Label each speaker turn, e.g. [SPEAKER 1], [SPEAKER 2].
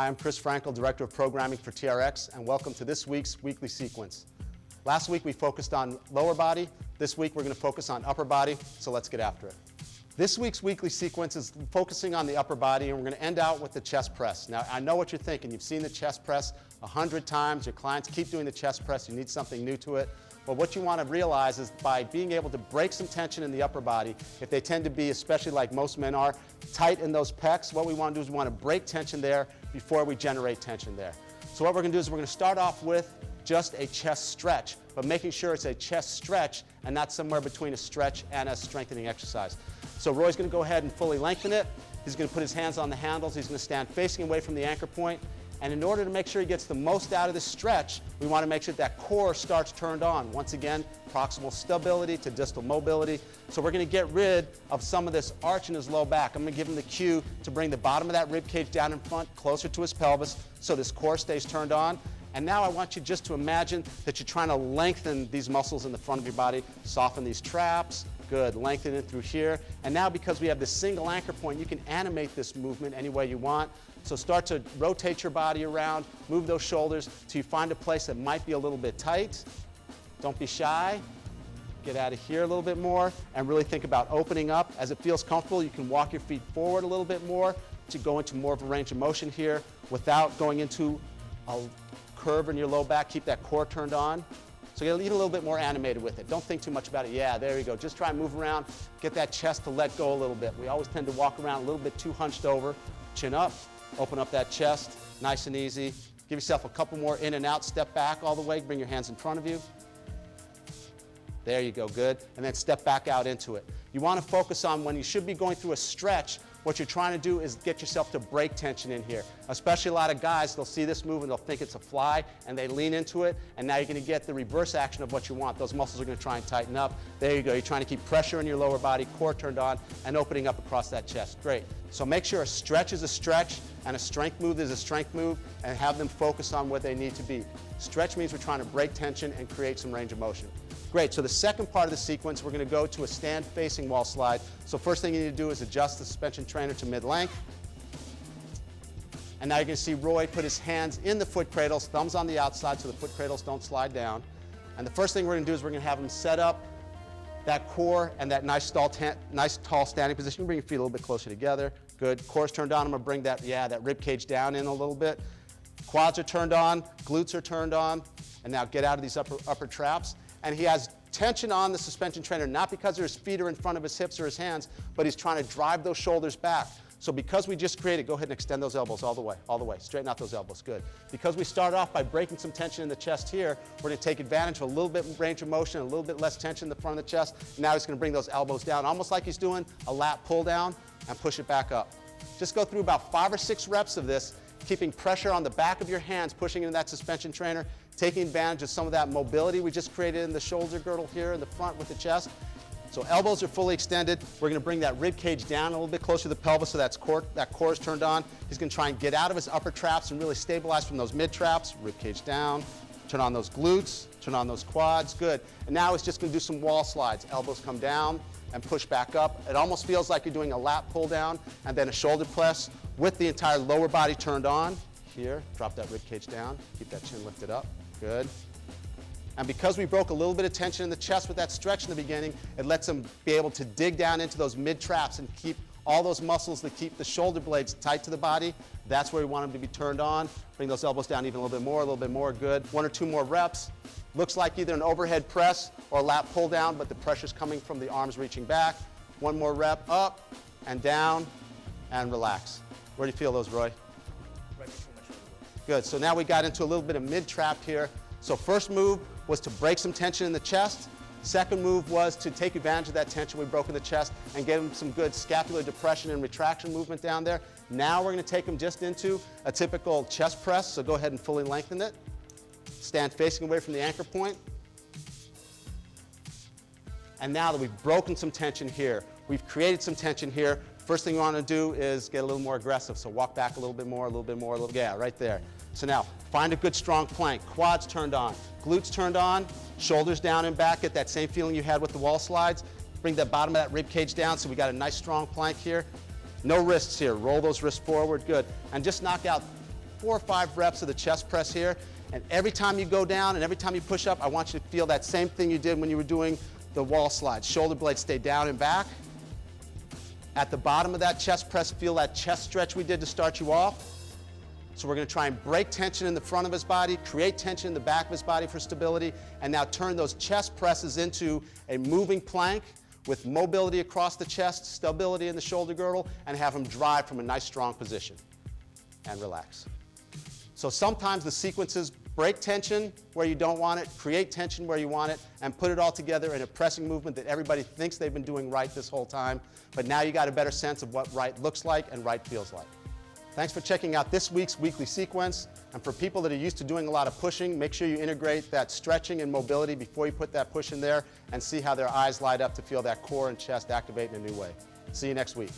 [SPEAKER 1] Hi, I'm Chris Frankel, Director of Programming for TRX, and welcome to this week's weekly sequence. Last week we focused on lower body. This week we're going to focus on upper body, so let's get after it. This week's weekly sequence is focusing on the upper body, and we're going to end out with the chest press. Now, I know what you're thinking. You've seen the chest press 100 times. Your clients keep doing the chest press. You need something new to it. But what you want to realize is by being able to break some tension in the upper body, if they tend to be, especially like most men are, tight in those pecs, what we want to do is we want to break tension there before we generate tension there. So what we're going to do is we're going to start off with just a chest stretch, but making sure it's a chest stretch and not somewhere between a stretch and a strengthening exercise. So Roy's going to go ahead and fully lengthen it. He's going to put his hands on the handles. He's going to stand facing away from the anchor point. And in order to make sure he gets the most out of this stretch, we want to make sure that core starts turned on. Once again, proximal stability to distal mobility. So we're going to get rid of some of this arch in his low back. I'm going to give him the cue to bring the bottom of that rib cage down in front, closer to his pelvis, so this core stays turned on. And now I want you just to imagine that you're trying to lengthen these muscles in the front of your body, soften these traps. Good, lengthen it through here. And now because we have this single anchor point, you can animate this movement any way you want. So start to rotate your body around, move those shoulders till you find a place that might be a little bit tight. Don't be shy. Get out of here a little bit more and really think about opening up. As it feels comfortable, you can walk your feet forward a little bit more to go into more of a range of motion here without going into a curve in your low back. Keep that core turned on. So get a little bit more animated with it. Don't think too much about it. Yeah, there you go. Just try and move around. Get that chest to let go a little bit. We always tend to walk around a little bit too hunched over. Chin up. Open up that chest. Nice and easy. Give yourself a couple more in and out. Step back all the way. Bring your hands in front of you. There you go. Good. And then step back out into it. You want to focus on when you should be going through a stretch. What you're trying to do is get yourself to break tension in here. Especially a lot of guys, they'll see this move and they'll think it's a fly and they lean into it, and now you're going to get the reverse action of what you want. Those muscles are going to try and tighten up. There you go. You're trying to keep pressure in your lower body, core turned on, and opening up across that chest. Great. So make sure a stretch is a stretch and a strength move is a strength move, and have them focus on what they need to be. Stretch means we're trying to break tension and create some range of motion. Great, so the second part of the sequence, we're going to go to a stand-facing wall slide. So first thing you need to do is adjust the suspension trainer to mid-length. And now you're going to see Roy put his hands in the foot cradles, thumbs on the outside so the foot cradles don't slide down. And the first thing we're going to do is we're going to have him set up that core and that nice tall standing position. Bring your feet a little bit closer together. Good, core's turned on. I'm going to bring that rib cage down in a little bit. Quads are turned on, glutes are turned on. And now get out of these upper traps. And he has tension on the suspension trainer, not because his feet are in front of his hips or his hands, but he's trying to drive those shoulders back. So because we just created, go ahead and extend those elbows all the way, straighten out those elbows, good. Because we start off by breaking some tension in the chest here, we're going to take advantage of a little bit range of motion, a little bit less tension in the front of the chest. Now he's going to bring those elbows down, almost like he's doing a lat pull down, and push it back up. Just go through about 5 or 6 reps of this, keeping pressure on the back of your hands, pushing into that suspension trainer, taking advantage of some of that mobility we just created in the shoulder girdle here in the front with the chest. So elbows are fully extended. We're going to bring that rib cage down a little bit closer to the pelvis so that core is turned on. He's going to try and get out of his upper traps and really stabilize from those mid traps. Rib cage down. Turn on those glutes. Turn on those quads. Good. And now he's just going to do some wall slides. Elbows come down and push back up. It almost feels like you're doing a lat pull down and then a shoulder press with the entire lower body turned on. Here, drop that rib cage down. Keep that chin lifted up. Good. And because we broke a little bit of tension in the chest with that stretch in the beginning, it lets them be able to dig down into those mid traps and keep all those muscles that keep the shoulder blades tight to the body. That's where we want them to be turned on. Bring those elbows down even a little bit more, good. 1 or 2 more reps. Looks like either an overhead press or a lat pull down, but the pressure's coming from the arms reaching back. 1 more rep, up and down, and relax. Where do you feel those, Roy?
[SPEAKER 2] Right between my shoulder blades.
[SPEAKER 1] Good, so now we got into a little bit of mid-trap here. So first move was to break some tension in the chest. Second move was to take advantage of that tension we broke in the chest and get him some good scapular depression and retraction movement down there. Now we're going to take him just into a typical chest press, so go ahead and fully lengthen it. Stand facing away from the anchor point. And now that we've broken some tension here, we've created some tension here, first thing you want to do is get a little more aggressive. So walk back a little bit more, yeah, right there. So now, find a good strong plank. Quads turned on, glutes turned on, shoulders down and back. Get that same feeling you had with the wall slides. Bring the bottom of that rib cage down so we got a nice strong plank here. No wrists here. Roll those wrists forward, good. And just knock out 4 or 5 reps of the chest press here, and every time you go down and every time you push up, I want you to feel that same thing you did when you were doing the wall slide. Shoulder blades stay down and back. At the bottom of that chest press, feel that chest stretch we did to start you off. So we're going to try and break tension in the front of his body, create tension in the back of his body for stability, and now turn those chest presses into a moving plank with mobility across the chest, stability in the shoulder girdle, and have him drive from a nice strong position. And relax. So sometimes the sequences break tension where you don't want it, create tension where you want it, and put it all together in a pressing movement that everybody thinks they've been doing right this whole time, but now you got a better sense of what right looks like and right feels like. Thanks for checking out this week's weekly sequence, and for people that are used to doing a lot of pushing, make sure you integrate that stretching and mobility before you put that push in there and see how their eyes light up to feel that core and chest activate in a new way. See you next week.